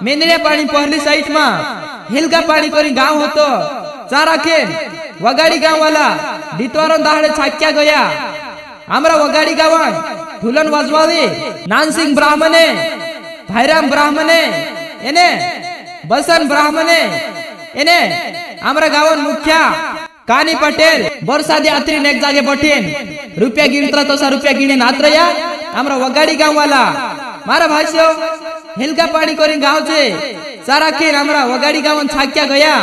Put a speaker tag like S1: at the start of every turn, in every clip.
S1: मेंदड्या पाणी पहली साईट मा हिलका पाणी करी गाव होतो चारा खेन वगाडी गाववाला डिटवारण दाहडे छाक्या गया आमरा वगाडी गावान ढुलन वाजवावी नानसिंग ब्राह्मणे भाईराम ब्राह्मणे एने बसन ब्राह्मणे एने आमरा गावन मुख्या कानी पटेल बरसादी आत्री एक जागे बठीन रुपया गिणत्रा तसा रुपया गिणीन आत्रया आमरा वगाडी गाववाला मारा भाष्यो हिलका पाणी करी गाव छे सारा खेन आमरा वगाडी गावन छाक्या गया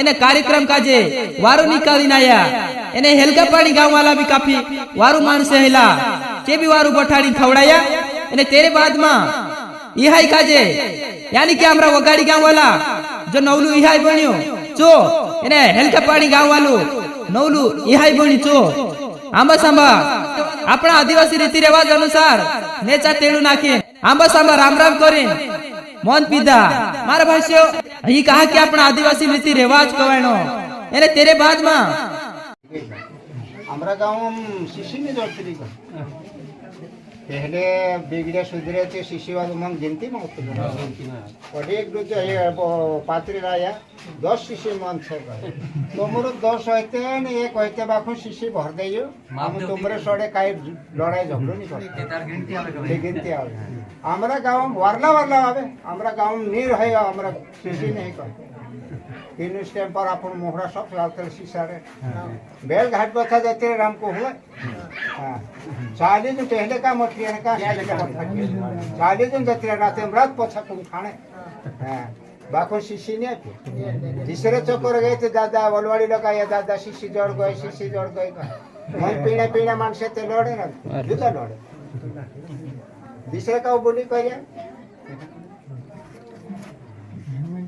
S1: एने कार्यक्रम काजे वारू निकाली नाया एने हेलका पाणी गाववाला भी काफी वारू माणसे हेला के भी वारू बठाड़ी खवड़ाया एने तेरे बाद मा इहाई काजे यानी कि हमरा वगाड़ी गाववाला जो नवलू इहाई बन्यो चो एने हेलका पाणी गाववालू नवलू इहाई बनी चो आंबा सांबा अपना आदिवासी रीति रिवाज अनुसार नेचा तेलू नाखी आंबा सांबा राम राम करीन मन पीधा मारा भाष्यो ही कहा कि अपना आदिवासी रीति रिवाज कवायनो एने तेरे बाद मा
S2: हमरा गाँव शिशी में जोड़ती पहले बिगड़े सुधरे थे शिशी वाले मन गिनती में होते और एक दो पात्री राया 10 शिशी मन छे तो मोर 10 होते ने एक होते बाखु शिशी भर देयो हम तुमरे सड़े काई लड़ाई झगड़ो नहीं करते गिनती आवे हमरा गाँव वारला वारला आवे हमरा गाँव नीर है हमरा शिशी नहीं कर तीन स्टेम पर अपन मोहरा सब लालते शीशारे बेल घाट बता जाते राम को हुआ हां 40 दिन पहले का मठिया का 40 दिन जाते रात में रात पछा तुम खाने हां बाको शिशी ने तीसरे चक्कर गए थे दादा वलवाड़ी लगा या दादा शिशी जोड़ गए मन पीने पीने मानसे ते लड़े ना जुदा लड़े तीसरे का बोली करिया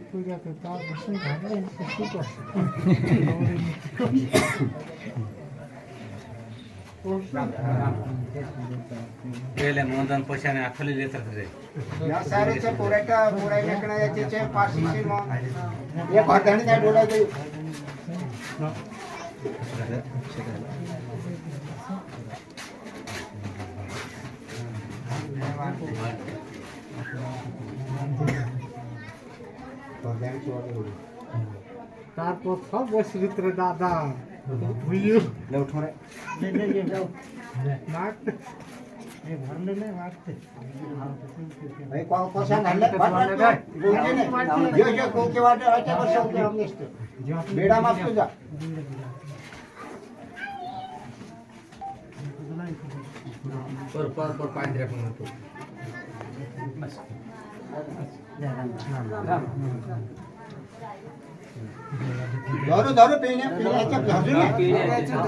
S2: पूजा करता बसन भागले शिशी
S3: पहले मोहन पोषाने आखली लेतर थे
S2: या सारे चे पुराटा पुराई लेकना याचे चे पाशीशी म ये भरधणी त्या डोला दे तारपो सब वस्त्र दादा भूलियो ले उठो रे ले जाओ नाक ये भरने नहीं मारते भाई कौन सा नल्ले बोलने ने जो कोई के वाटे अच्छा पर सब हम निष्ठ बेड़ा माफ तो जा पर पांच रे पण तो दारू दारू पीने अच्छा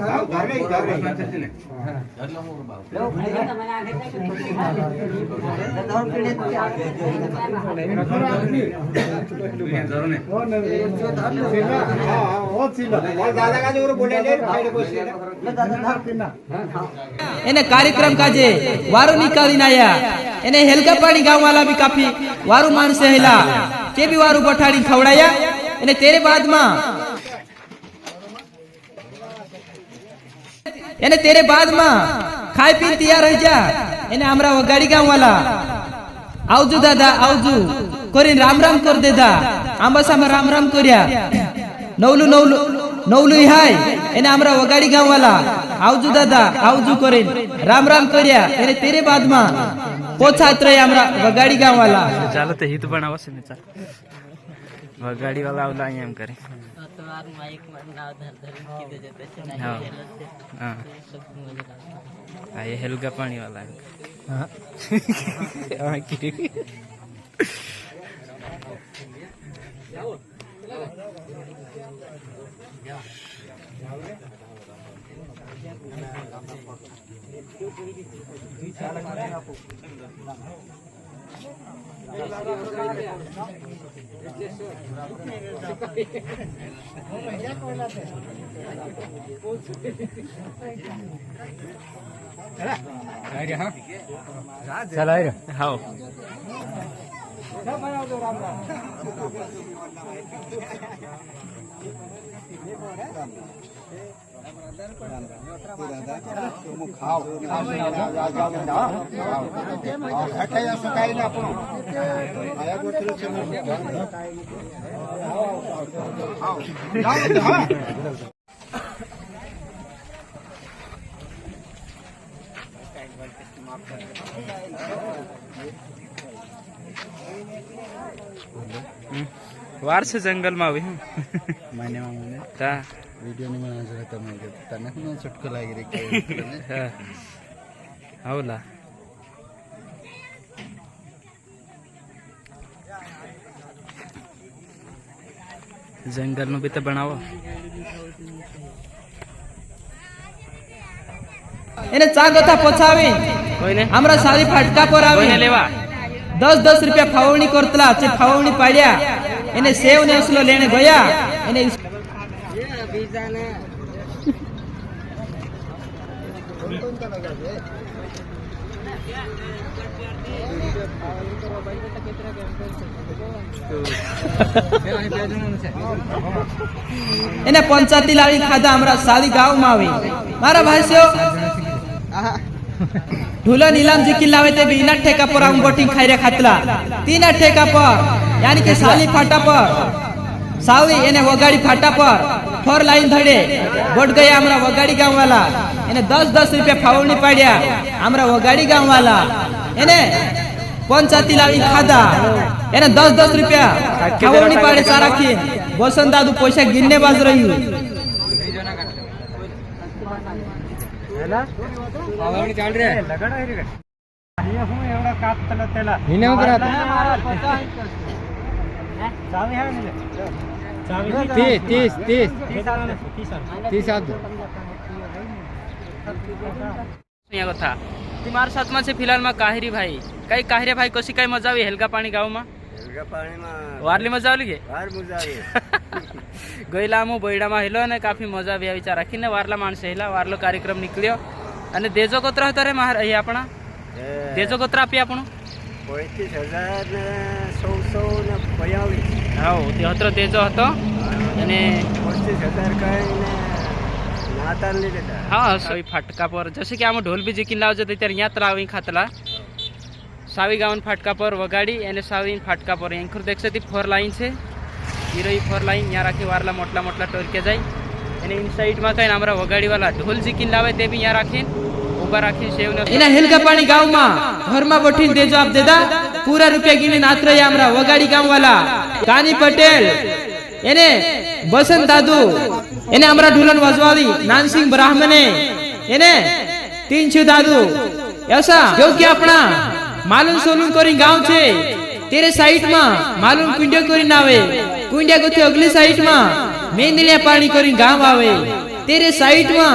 S1: एने कार्यक्रम काजे वारू निकाली नाया एने हेलका पाणी गाववाला भी काफी वारू माणसे हेला के भी वारू बठाड़ी खवड़ाया एने तेरे बाद मा एने तेरे बाद मा खाई पी तैयार रह जा एने हमरा वगाड़ी गाववाला आवजू दादा आवजू करीन राम राम कर देदा आंबा सामा राम राम करिया नवलू हाय एने हमरा वगाड़ी गाववाला आवजू दादा आवजू करीन राम राम करिया एने तेरे बाद मा पोछात्र हमरा वगाड़ी गाववाला
S4: ચાલો તો હિત બનાવશે ને ચાલ वगाड़ी वाला आवला एम करे
S5: तोर माइक में नाव धर की दे देते छै ना
S4: हां हां आ ये हेलगा पानी वाला हां हां की चल हाँ વાર છે જંગલમાં આવી હું તા
S6: વિડીયો ની મને જરા તમે તને હું છટકો લાગી રહી
S4: હા આવલા જંગલનું બી તો બનાવો
S1: એને ચા ગોતા પછાવી
S4: કોઈને
S1: আমরা સારી ફાટકા પર આવી
S4: કોઈને લેવા
S1: 10 રૂપિયા ફાવણી કરતલા છે ફાવણી પાડ્યા એને સેવ ને અસલો લેને ગયા એને એને પંચાયતી લાવી ખાધા हमरा સાલી ગામમાં આવી મારા ભાઈઓ ઢુલા નીલામ जी किल्लावे ते बिना ठेका पर हम बोटिंग खाई रे खातला तीना ठेका पर यानी के साली फाटा पर सावी एने वगाड़ी फाटा पर 4 लाइन धड़े बोट गया हमरा वगाड़ी गांव वाला एने 10 रुपया फावणी पाड्या हमरा वगाड़ी गांव वाला एने पंचायती लावी खादा एने 10 रुपया फावणी पाडे सारा की वसंत दादू पैसा गिनने बाज रही
S4: અહીંયા କଥା ती मार साथમાં છે ફિલહાલમાં કાહિરી ભાઈ કઈ કાહિરી ભાઈ કશી કઈ મજા આવી હેલકા પાણી ગામમાં વારલી મજા આવી કે ગયેલા હું બૈડામાં હેલો અને કાફી મજા આવી વિચાર રાખીને વારલા માણસે હેલા વારલો કાર્યક્રમ નીકળ્યો અને દેજો કોતરા હતો રે માર અહીં આપણા દેજો કોતરા આપી આપણું 35,100 હા તે હતો દેજો હતો અને
S6: 35,000
S4: हाँ सभी फाटका पर जैसे कि आम ढोल भी जिकिन लाव जते त्यार यहाँ तलावी खातला सावी गावन फाटका पर वगाड़ी एने सावी फाटका पर एंखर देख सकती 4 लाइन छे हीरो 4 लाइन यहाँ राखी वारला मोटला मोटला टोर के जाए एने इन साइड में कहीं हमरा वगाड़ी वाला ढोल जिकिन लावे ते भी यहाँ राखी ऊपर राखी सेव ने
S1: इना हेलका पानी गांव में घर में बैठी देजो आप देदा पूरा रुपया गिने नात रही हमरा वगाड़ी गांव वाला कानी पटेल एने बसंत दादू एने हमरा ढुलन वजवाली नानसिंह ब्राह्मणे एने तीनशु दादू ऐसा जो कि अपना मालूम सोलून करी गांव छे तेरे साइड में मालूम कुंडिया करी नावे कुंडिया गोथे अगली साइड में मेंदलिया पानी करी गांव आवे तेरे साइड में